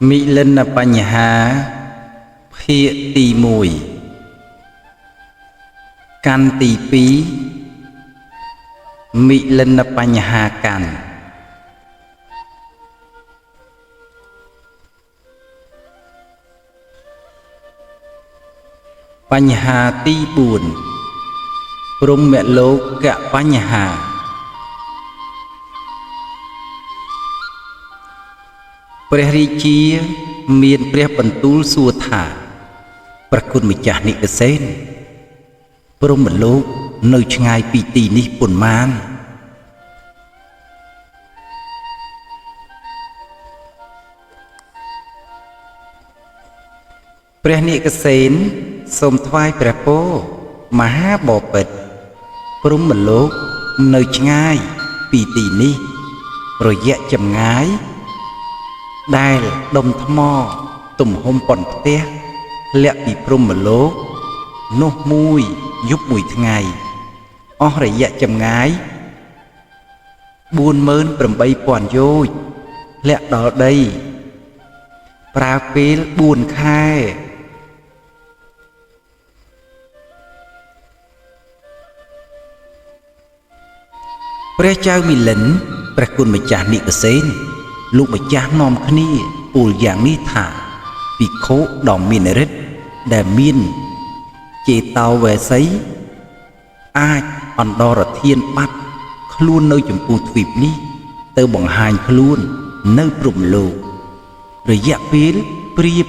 มิเลนปัญหาเพียตีมวยกันตีปีมิเลนปัญหากันปัญหาตีบุญปรุงเมโลกะปัญหาพระริจีมีนเปรียบรรทุลสัวถาประคุณมิจานิกเซนปรุงเมโลกในชงายปีตีนิปุ่นมานพระนิกเซนสมทวายพระโพมหาบอปิดปรุงเมโลกในชงายปีตีนิรอยแยะจำงายได้ดมทมอตุ่มหมปอนเตะเละปีพรมมโลกนกมุยยุบมุยทั้งไงอ้อระยะจำงายบุญเมินปรำใบป่อนโยยเละดอได้ปราเปลบุญค่ายพระเจ้ามิหลันประคุณมิจานิกเซนลูกมิจานอมขณีปูลอย่างนี้ถาปีโคดอมมินริดแดมินเจตาวเวไซอาจอันดอรเทียนปัดคลูนในจมพูทวีปนี้เตอบังหายคลูนในปรุมโลกระยะเปลเปรียบ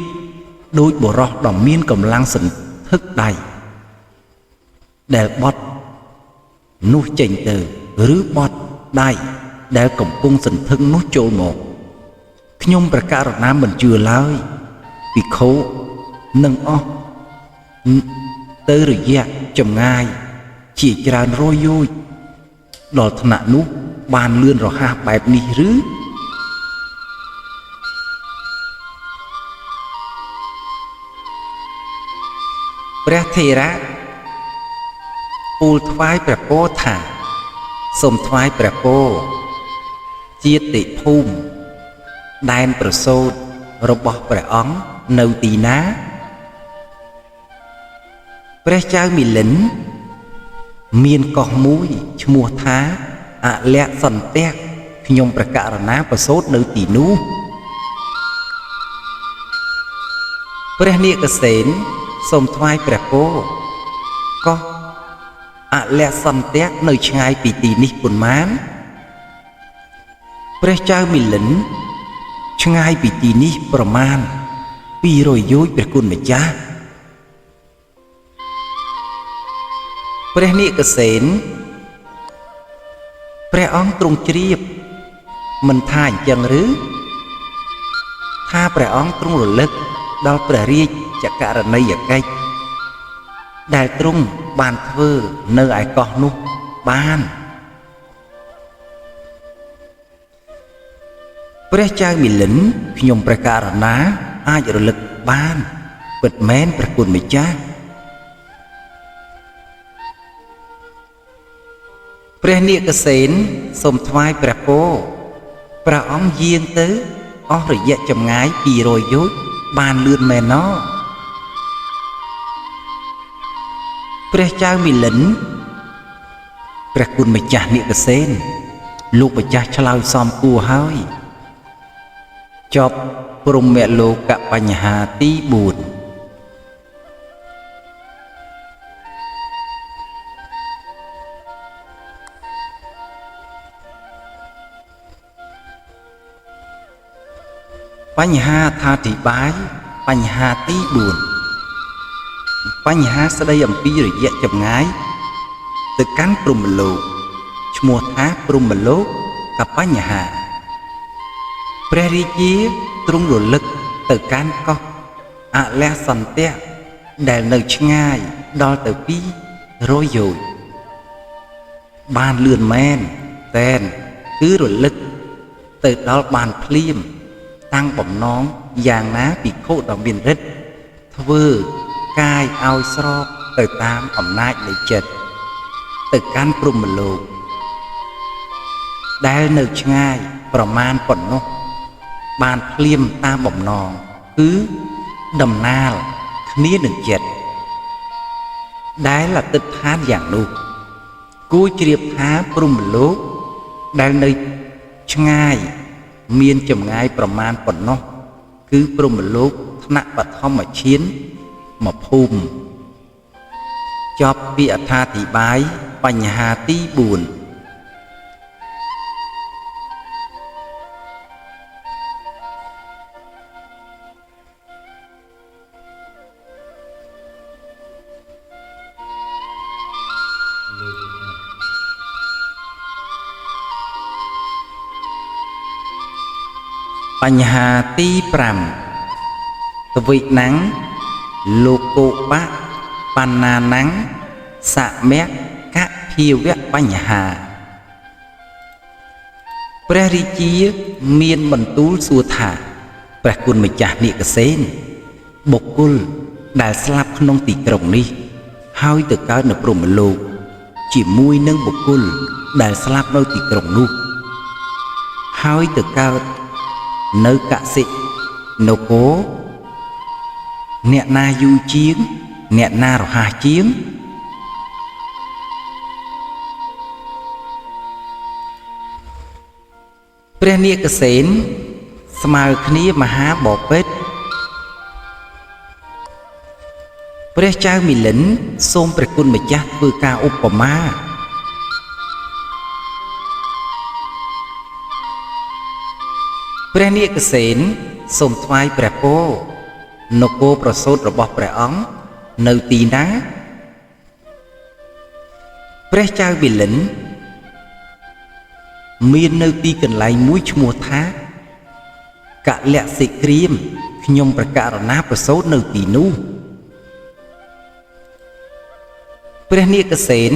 โดยบรอดอมมินกำลังสันทึกใดแดลบอดนูเจงเตอหรือบอดได้แดลกำปุงสันทึกนูโจโมขยมประกาศน้ำมันเจือเลยปีโคหนึ่งอ้อเตอระยะจำง่ายจีจรานโรยโยยดอลถนัดนุบานเลื่อนรอหาแบบนี้หรือพระเทระปูลทวายประโปถาสมทวายประโปเจียติภูมิได้ประโสดระบบประอ๋องในตีนาพระเจ้ามิหลันเมียนกองมุ้ยชมัวท้าอะเละสันเตกขยมประกาศนาประโสดในตีนูพระเนกเสนสมทวายประโปก็อะเละสันเตกในชายปีตีนิปุนมานพระเจ้ามิหลันชงายปีตีนี้ประมาณปีรอยยุยประคุณเมจ้าพระนิกเสนพระองค์ตรงเจียบมันท่าจังหรือถ้าพระองค์ตรงหลึกดอลประเรียจักการในอย่างไกลได้ตรงบานเทอเนื้อไอกอนุบานพระเจ้ามิหลันขยมประกาศนาอาจระลึกบ้านเปิดแม้นประคุณมิจ้าพระเนกเสนสมทวายประโปพระองค์เยียงเตออ้อระยะจำงายปีโรยยุบานเลื่อนแม่นอพระเจ้ามิหลันประคุณมิจ้าเนกเสนลูกมิจ้าฉลาดซ้อมกูเฮ้ยจบปรุมเมโลกะปัญหาตีบุญปัญหาธาติบายปัญหาตีบุญปัญหาแสดงปีระยะจำง่ายตึกการปรุมโลกชมัวท้าปรุมโลกกับปัญหาพระริจีตรงหลุดลึกตึกการก็อะและสันเตะได้ในชง่ายดอลตึกปีโรยโยยบานเลื่อนแมนแตนคือหลุดลึกตึกดอลบานพลีมตั้งบ่มน้องอย่างน้าปีโคดอกบินริดทเวกายเอาสรอบตึกตามอำนาจในเจ็ดตึกการปรุมโลกได้ในชง่ายประมาณปนนก បានភ្លាមតាមបំណងគឺដំណាលគ្នានឹងចិត្តដែលអតិដ្ឋានយ៉ាងនោះគួរជ្រាបថាព្រហ្មលោកដែលនៅឆ្ងាយមានចម្ងាយប្រមាណប៉ុណ្ណោះគឺព្រហ្មលោកថ្នាក់បឋមឈានមកភូមិចប់ពីអត្ថាធិប្បាយបញ្ហាទី4បញ្ហាទី5ទវិណੰលោកោបៈបណ្ណាណੰសមកភាវៈបញ្ហាព្រះរាជាមានបន្ទូលសួរថាព្រះគុណម្ចាស់នាគសេនបុគ្គលដែលស្លាប់ក្នុងទីក្រុងនេះហើយទៅកើតនៅព្រហ្មលោកជាមួយនឹងបុគ្គលដែលស្លាប់នៅទីក្រុងនោះហើយទៅកើតនៅកសិនគរអ្នកណាយូរជាងអ្នកណារហ័សជាងព្រះនាគសេនស្មើគ្នាមហាបពិតព្រះចៅមិលិនសូមព្រះគុណម្ចាស់ធ្វើការឧបមាព្រះនាគសេនសូមថ្វាយព្រះពរនគរប្រសូតរបស់ព្រះអង្គនៅទីណាព្រះចៅមិលិនមាននៅទីកន្លែងមួយឈ្មោះថាកលៈសិក្រាមខ្ញុំប្រកាសណាប្រសូតនៅទីនោះព្រះនាគសេន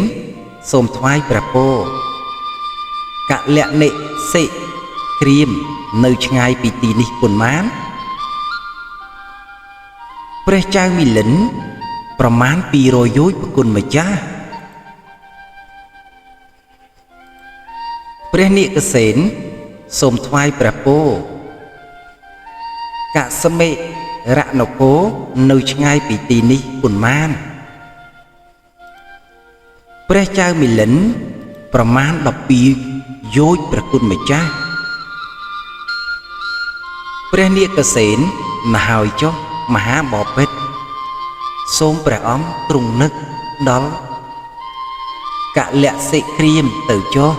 សូមថ្វាយព្រះពរកលៈនិសិក្រាមនៅឆ្ងាយពីទីនេះប៉ុន្មានព្រះចៅមិលិនប្រមាណ200យោជន៍ប្រគុណម្ចាស់ព្រះនាគសេនសូមថ្វាយព្រះពរកសមិរណគរនៅឆ្ងាយពីទីនេះប៉ុន្មានព្រះចៅមិលិនប្រមាណ12យោជន៍ប្រគុណម្ចាស់ព្រះនាគសេនណាហើយចុះមហាបពិតសូមព្រះអង្គទ្រង់នឹកដល់កលៈសិក្រាមទៅចុះ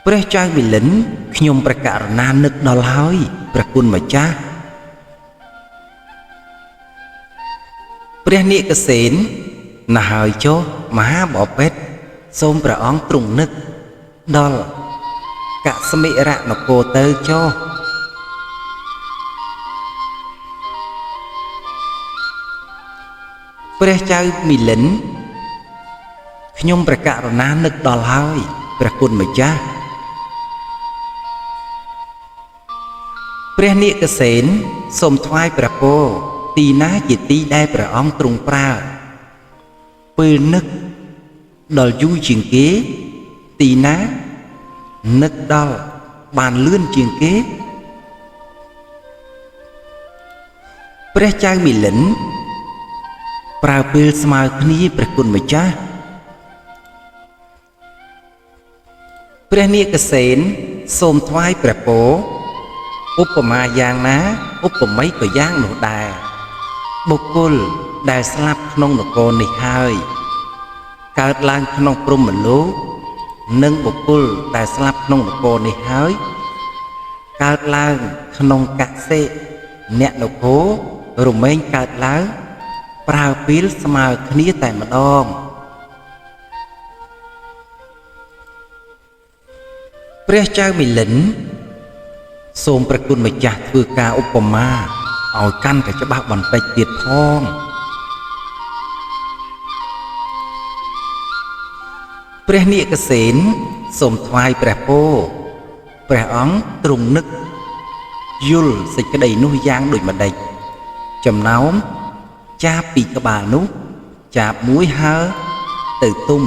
ព្រះចៅមិលិនខ្ញុំប្រកាសណានឹកដល់ហើយព្រះគុណម្ចាស់ព្រះនាគសេនណាហើយចុះមហាបពិតសូមព្រះអង្គទ្រង់នឹកដល់កសមិរណគរទៅចុះព្រះចៅមិលិនខ្ញុំប្រកាសណានឹកដល់ហើយព្រះគុណម្ចាស់ព្រះនាគសេនសូមថ្វាយព្រះពរទីណាជាទីដែលព្រះអង្គទ្រង់ប្រើពេលនឹកដល់យូរជាងគេទីណានឹកដល់បានលឿនជាងគេព្រះចៅមិលិនប្រើពេលស្មើគ្នាព្រះគុណម្ចាស់ព្រះនាគសេនសូមថ្វាយព្រះពរឧបមាយ៉ាងណាឧបមាក៏យ៉ាងនោះដែរបុគ្គលដែលស្លាប់ក្នុងនគរនេះហើយកើតឡើងក្នុងព្រហ្មលោកនិងបុគ្គលដែលស្លាប់ក្នុងនគរនេះហើយកើតឡើងក្នុងកសិអ្នកនគររមែងកើតឡើងប្រើពេលស្មើគ្នាតែម្ដងព្រះចៅមិលិនសូមព្រះគុណម្ចាស់ធ្វើការឧបមាឲ្យកាន់តែច្បាស់បន្តិចទៀតផងព្រះនាគសេនសូមថ្វាយព្រះពរព្រះអង្គទ្រង់នឹកយល់សេចក្តីនោះយ៉ាងដូចម្ដេចចំណោមចាបពីក្បាលនោះចាបមួយហើទៅទុំ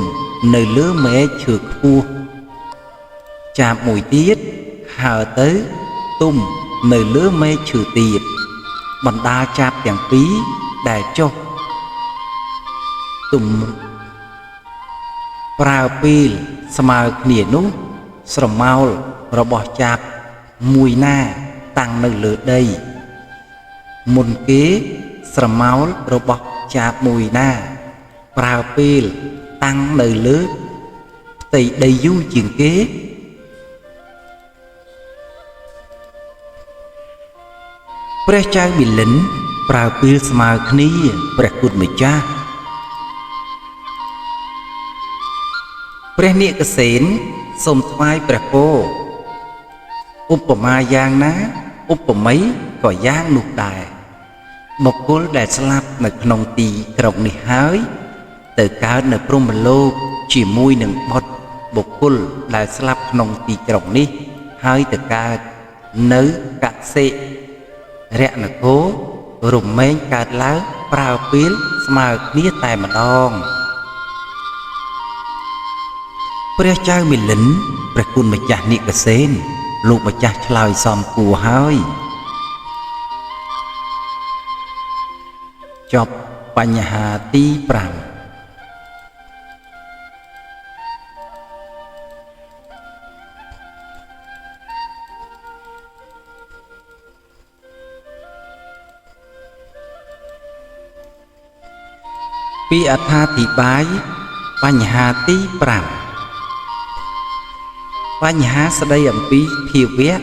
នៅលើមែកឈើខ្ពស់ចាបមួយទៀតហ ហើទៅទុំនៅលើមេឈើទៀតបណ្ដាចាប់ទាំងពីរដែលចុះទុំប្រើពេលស្មើគ្នានោះស្រមោលរបស់ចាប់មួយណាតាំងនៅលើដីមុនគេស្រមោលរបស់ចាប់មួយណាប្រើពេលតាំងនៅលើផ្ទៃដីយូរជាងគេព្រះចៅមិលិនប្រើពេលស្មើគ្នាព្រះគុណម្ចាស់ព្រះនាគសេនសូមថ្វាយព្រះពរឧបមាយ៉ាងណាឧបម័យក៏យ៉ាងនោះដែរបុគ្គលដែលស្លាប់នៅក្នុងទីក្រុងនេះហើយទៅកើតនៅព្រហ្មលោកជាមួយនឹងបុត្របុគ្គលដែលស្លាប់ក្នុងទីក្រុងនេះហើយទៅកើតនៅកសិរៈនគររមែងកើតឡើងប្រើពេលស្មើគ្នាតែម្ដងព្រះចៅមិលិនព្រះគុណម្ចាស់និកសេនលោកម្ចាស់ឆ្លើយសមគួរហើយចប់បញ្ហាទី5ពីអត្ថាធិប្បាយបញ្ហាទី5បញ្ហាស្ដីអំពីភាវៈ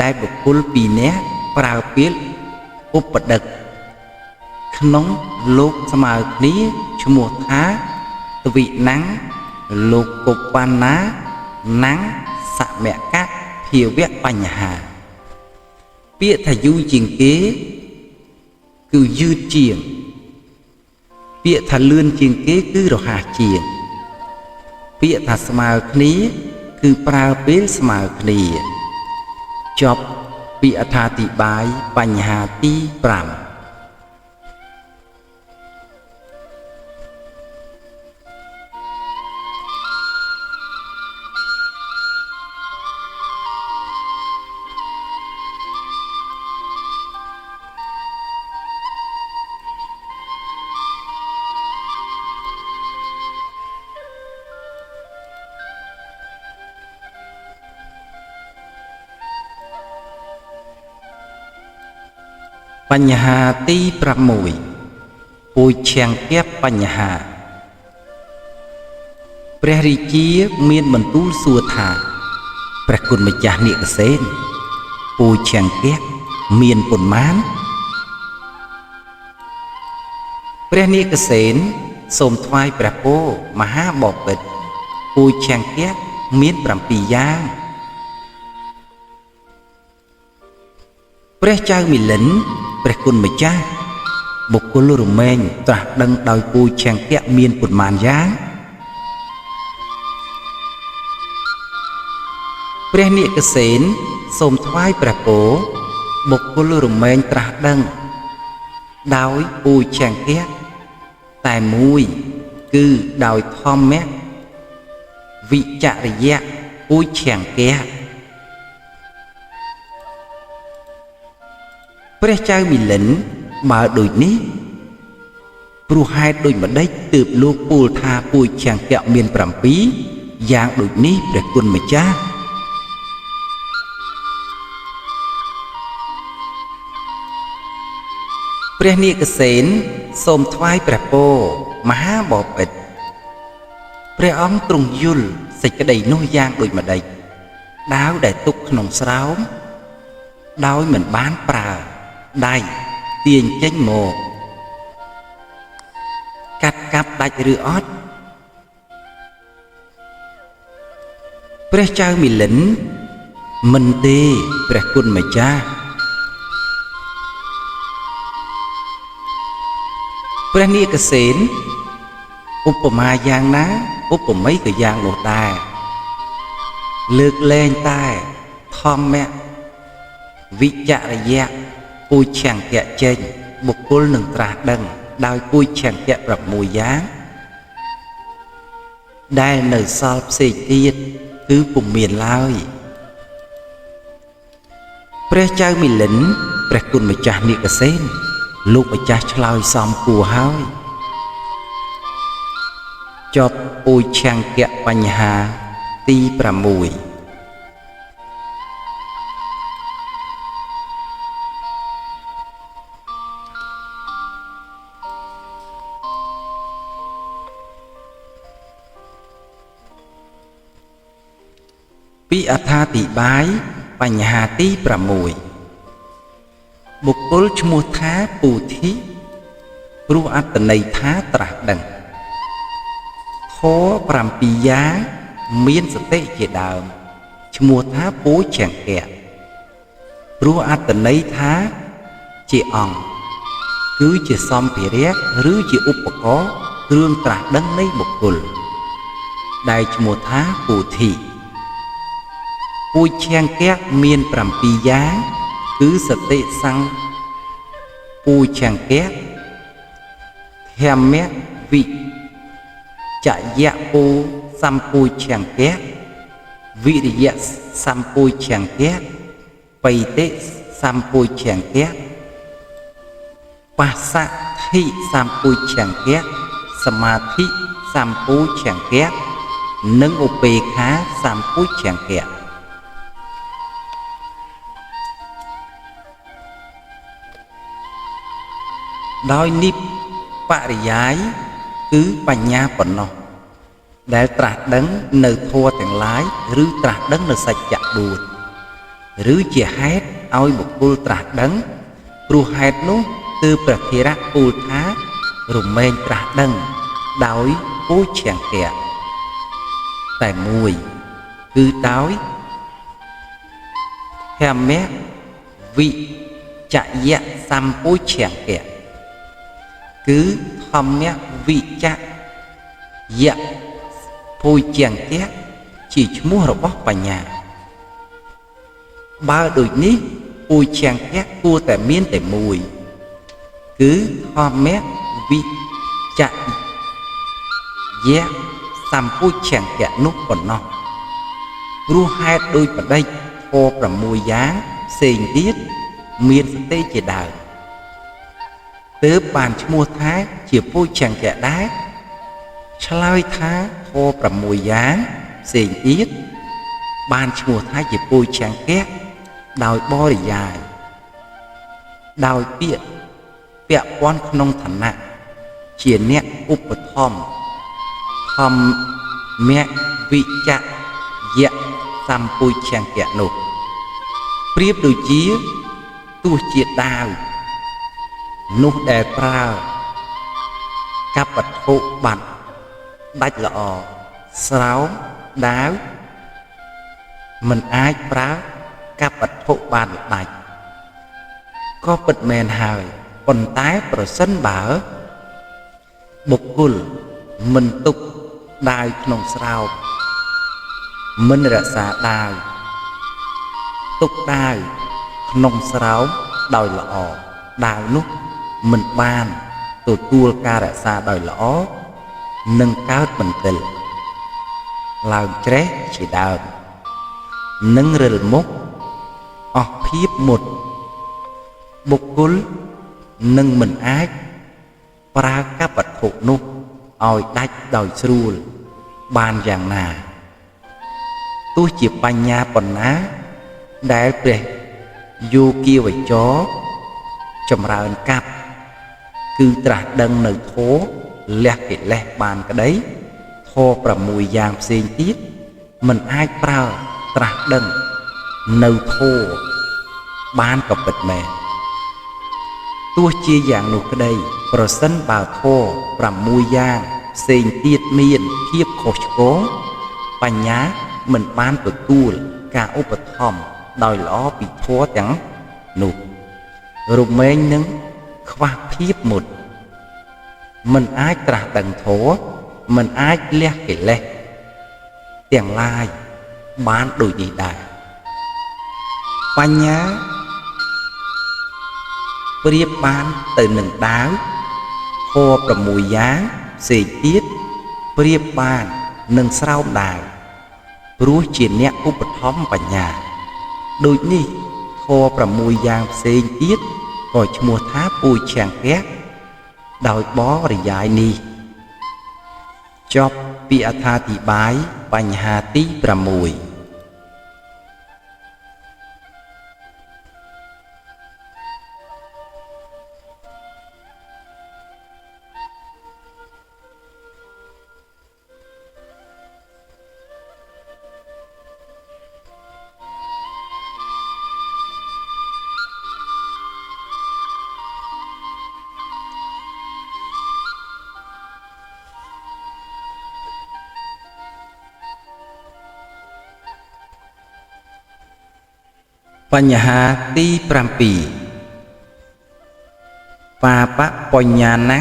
ដែលបុគ្គលពីរនាក់ប្រើពាក្យឧបដឹកក្នុងលោកស្មើគ្នាឈ្មោះថាទវិណាំងលោកកុបណាណាំងសមកៈភាវៈបញ្ហាពាក្យថាយូរជាងគេគឺយឺតជាងពាក្យថាលឿនជាងគេគឺរហ័សជាងពាក្យថាស្មើគ្នាគឺប្រើពេលស្មើគ្នាចប់ពីអត្ថាធិប្បាយបញ្ហាទី5បញ្ហាទី6ពូជឆាំងគៀបបញ្ហាព្រះរាជាមានបន្ទូលសួរថាព្រះគុណម្ចាស់និកសេនពូជឆាំងគៀបមានប៉ុន្មានព្រះនាគសេនសូមថ្វាយព្រះពរមហាបពិតពូជឆាំងគៀបមាន7យ៉ាងព្រះចៅមិលិនព្រះគុណម្ចាស់បុគ្គលរមែងត្រាស់ដឹងដោយពូជឆាំងគៈមានប៉ុន្មានយ៉ាងព្រះនាគសេនសូមថ្វាយព្រះពរបុគ្គលរមែងត្រាស់ដឹងដោយពូជឆាំងគៈតែមួយគឺដោយធម្មៈវិចរិយៈពូជឆាំងគៈព្រះចៅមិលិនបើដូចនេះព្រោះហេតុដូចម្ដេចទើបលោកពោលថាពូជឆាំងគៈមាន7យ៉ាងដូចនេះព្រះគុណម្ចាស់ព្រះនាគសេនសូមថ្វាយព្រះពរមហាបពិតព្រះអង្គទ្រង់យល់សេចក្តីនោះយ៉ាងដូចម្ដេចដាវដែលទុកក្នុងស្រោមដោយមិនបានប្រើដៃទាញចេញមកកាត់កាប់ដាច់ឬអត់ព្រះចៅមិលិនមិនទេព្រះគុណម្ចាស់ព្រះនាគសេនឧបមាយ៉ាងណាឧបម័យក៏យ៉ាងនោះដែរលើកលែងតែធម្មៈវិចរិយៈពូជឆាំងគៈចេញបុគ្គលនឹងត្រាស់ដឹងដោយពូជឆាំងគៈ6យ៉ាងដែលនៅសល់ផ្សេងទៀតគឺពុំមានឡើយ ព្រះចៅមិលិនព្រះគុណម្ចាស់និកសេនលោកម្ចាស់ឆ្លើយសមគួរហើយចប់អ៊ូឆាំងកៈបញ្ហាទី6ពីអត្ថាធិប្បាយបញ្ហាទី6បុគ្គលឈ្មោះថាពុទ្ធិព្រោះអត្តន័យថាត្រាស់ដឹងធម៌7យ៉ាងមានសតិជាដើមឈ្មោះថាពោចង្កៈព្រោះអត្តន័យថាជាអង្គគឺជាសម្ភារៈឬជាឧបករណ៍គ្រឿងត្រាស់ដឹងនៃបុគ្គលដែលឈ្មោះថាពុទ្ធិពុជ្ជង្គៈមាន7យ៉ាងគឺសតិសង្ឃពុជ្ជង្គៈធម្មវិចយៈពុសម្ពុជ្ជង្គៈវិរិយៈសម្ពុជ្ជង្គៈបៃតិសម្ពុជ្ជង្គៈបស្សធិសម្ពុជ្ជង្គៈសមាធិសម្ពុជ្ជង្គៈនិងឧបេក្ខាសម្ពុជ្ជង្គៈដោយនិបរិយាយគឺបញ្ញាប៉ុណ្ណោះដែលត្រាស់ដឹងនៅធម៌ទាំងឡាយឬត្រាស់ដឹងនៅសច្ចៈ4ឬជាហេតុឲ្យបុគ្គលត្រាស់ដឹងព្រោះហេតុនោះគឺព្រះធេរៈពោលថារមែងត្រាស់ដឹងដោយពុជ្ជង្គៈតែមួយគឺដោយធម្មវិចយៈសម្ពុជ្ជង្គៈគឺធម្មវិចយៈពុជ្ជង្គៈជាឈ្មោះរបស់បញ្ញាបើដូចនេះពុជ្ជង្គៈគួរតែមានតែមួយគឺធម្មវិចយៈសម្ពុជ្ជង្គៈនោះប៉ុណ្ណោះព្រោះហេតុដោយបដិច្ចធម៌6យ៉ាងផ្សេងទៀតមានសតិជាដើមទើបបានឈ្មោះថាជាពុជ្ជង្គៈដែរឆ្លើយថាធម៌6យ៉ាងផ្សេងទៀតបានឈ្មោះថាជាពុជ្ជង្គៈដោយបរិយាយដោយពាក្យពាក់ព័ន្ធក្នុងឋានៈជាអ្នកឧបត្ថម្ភធម្មវិចយៈសម្ពុជ្ជង្គៈនោះប្រៀបដូចជាទោះជាដាវនោះដែលប្រើកប្បវត្ថុបាត់ដាច់ល្អស្រោមដាវមិនអាចប្រើកប្បវត្ថុបានដាច់ក៏ពិតមែនហើយប៉ុន្តែប្រសិនបើបុគ្គលមិនទុកដាវក្នុងស្រោមមិនរក្សាដាវទុកដាវក្នុងស្រោមដោយល្អដាវនោះមិនបានទទួលការរក្សាដោយល្អនឹងកើតមន្ទិលឡើងច្រេះជាដើមនឹងរិលមុខអស់ភាពមុតបុគ្គលនឹងមិនអាចប្រើកប្បវត្ថុនោះឲ្យដាច់ដោយស្រួលបានយ៉ាងណាទោះជាបញ្ញាប៉ុណ្ណាដែលព្រះយោគាវចរចម្រើនកាប់គឺត្រាស់ដឹងនៅធម៌លះកិលេសបានក្តីធម៌6យ៉ាងផ្សេងទៀតមិនអាចប្រើត្រាស់ដឹងនៅធម៌បានក៏ពិតមែនទោះជាយ៉ាងនោះក្តីប្រសិនបើធម៌6យ៉ាងផ្សេងទៀតមានភាពខុសឆ្គងបញ្ញាមិនបានទទួលការឧបត្ថម្ភដោយល្អពីធម៌ទាំងនោះរមែងនឹងខ្វះភាពមុតមិនអាចត្រាស់ដឹងធម៌មិនអាចលះកិលេសទាំងឡាយបានដូចនេះដែរបញ្ញាប្រៀបបានទៅនឹងដាវធម៌6យ៉ាងផ្សេងទៀតប្រៀបបាននឹងស្រោមដាវព្រោះជាអ្នកឧបត្ថម្ភបញ្ញាដូចនេះធ ធម៌6យ៉ាងផ្សេងទៀតក៏ឈ្មោះថាពូជឆាំងកែដោយបរិយាយនេះចប់ពីអត្ថាធិប្បាយបញ្ហាទី6បញ្ហាទី7បាបបញ្ញាណੰ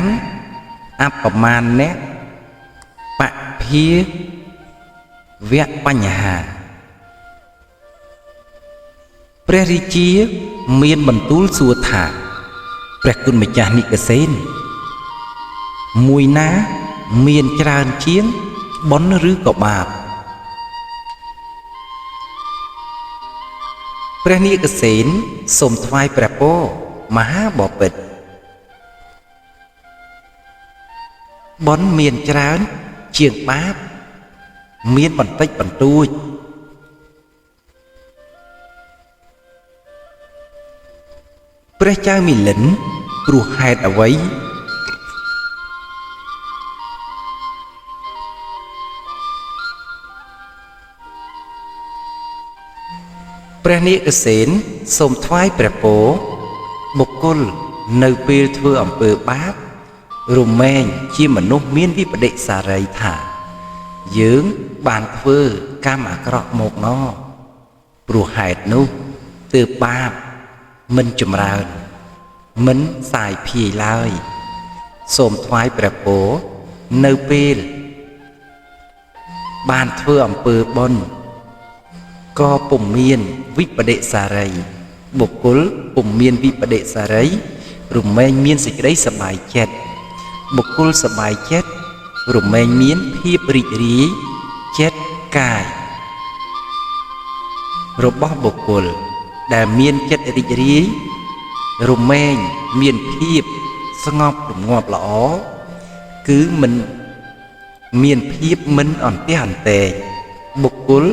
អបមានៈបភាវៈបញ្ហាព្រះរាជាមានបន្ទូលសួរថាព្រះគុណម្ចាស់និកសេនមួយណាមានច្រើនជាងបុណ្យឬក៏បាបព្រះនាគសេនសូមថ្វាយព្រះពរមហាបពិតបុណ្យមានច្រើនជាងបាបមានបន្តិចបន្តួចព្រះចៅមិលិនព្រោះហេតុអ្វីព្រះនាគសេនសូមថ្វាយព្រះពរបុគ្គលនៅពេលធ្វើអំពើបាបរមែងជាមនុស្សមានវិបដិសារីថាយើងបានធ្វើកម្មអាក្រក់មកណព្រោះហេតុនោះទើបបាបមិនចម្រើនមិនសាយភាយឡើយសូមថ្វាយព្រះពរនៅពេលបានធ្វើអំពើបុណ្យក៏ពុំមានវិបដិសារីបុគ្គលពុំមានវិបដិសារីរមែងមានសេចក្តីសប្បាយចិត្តបុគ្គលសប្បាយចិត្តរមែងមានភាពរីករាយចិត្តកាយរបស់បុគ្គលដែលមានចិត្តរីករាយរមែងមានភាពស្ងប់រងាប់ល្អគឺមិនមានភាពមិនអន្ទះអន្ទែងបុគ្គល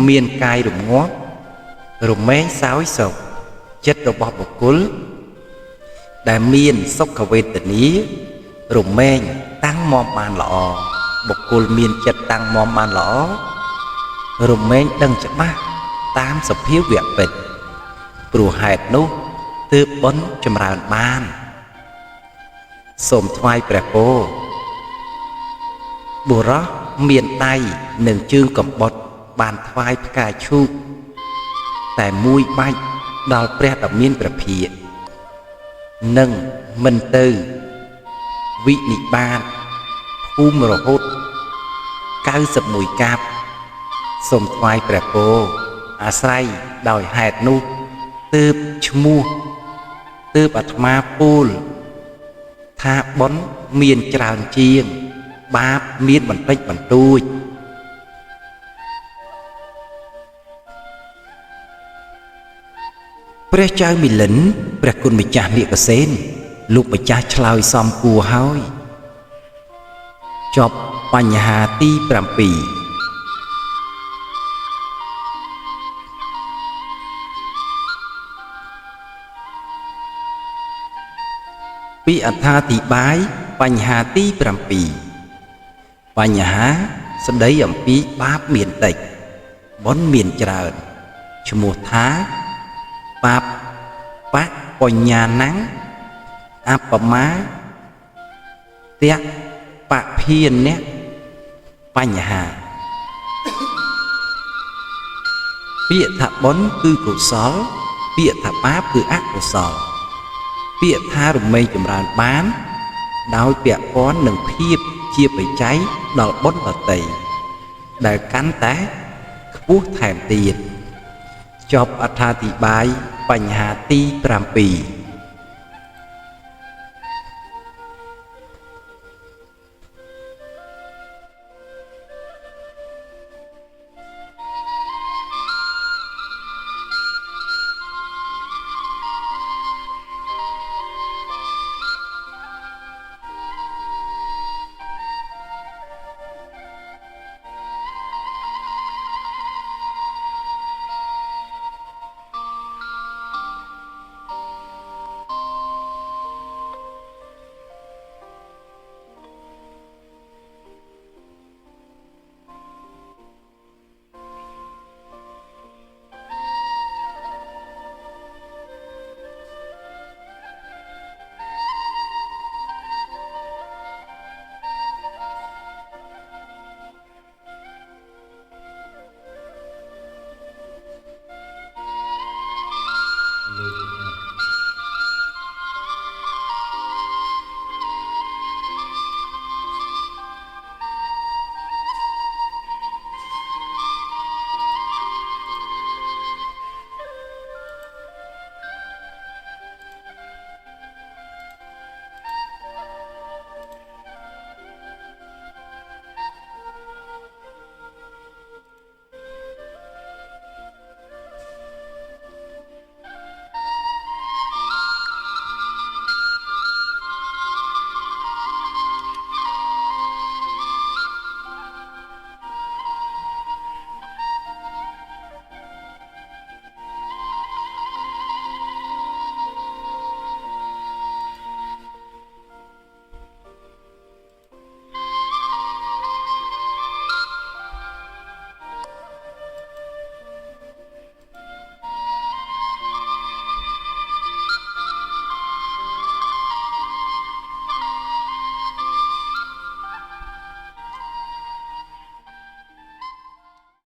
មានកាយរងាប់រមែងសោយសុខចិត្តរបស់បុគ្គលដែលមានសុខវេទនារមែងតាំងមាំបានល្អបុគ្គលមានចិត្តតាំងមាំបានល្អរមែងដឹងច្បាស់តាមសភាវៈពិតព្រោះហេតុនោះទើបបុណ្យចម្រើនបានសូមថ្វាយព្រះពរបុរសមានដៃនិងជើងកំបុតបានថ្វាយផ្កាឈូកតែមួយបាច់ដល់ព្រះដ៏មានព្រះភិក្ខនឹងមិនទៅវិនិបាតភូមិរហូត91កាប់សូមថ្វាយព្រះពរអាស្រ័យដោយហេតុនោះទើបឈ្មោះទើបអាត្មាពោលថាបុណ្យមានច្រើនជាងបាបមានបន្តិចបន្តួចព្រះចៅមិលិនព្រះគុណម្ចាស់នាគសេនលោកម្ចាស់ឆ្លើយសមគួរហើយចប់បញ្ហាទី7ពីអត្ថាធិប្បាយបញ្ហាទី7បញ្ហាស្ដីអំពីបាបមានតិចបុណ្យមានច្រើនឈ្មោះថាបាបបញ្ញាណੰអបមាតៈបភានៈបញ្ហាពាក្យថាបុណ្យគឺកុសលពាក្យថាបាបគឺអកុសលពាក្យថារមែងចម្រើនបានដោយពាក់ព័ន្ធនឹងភាពជាបច្ច័យដល់បុណ្យដទៃដែលកាន់តែខ្ពស់ថែមទៀតចប់អត្ថាធិប្បាយបញ្ហាទី7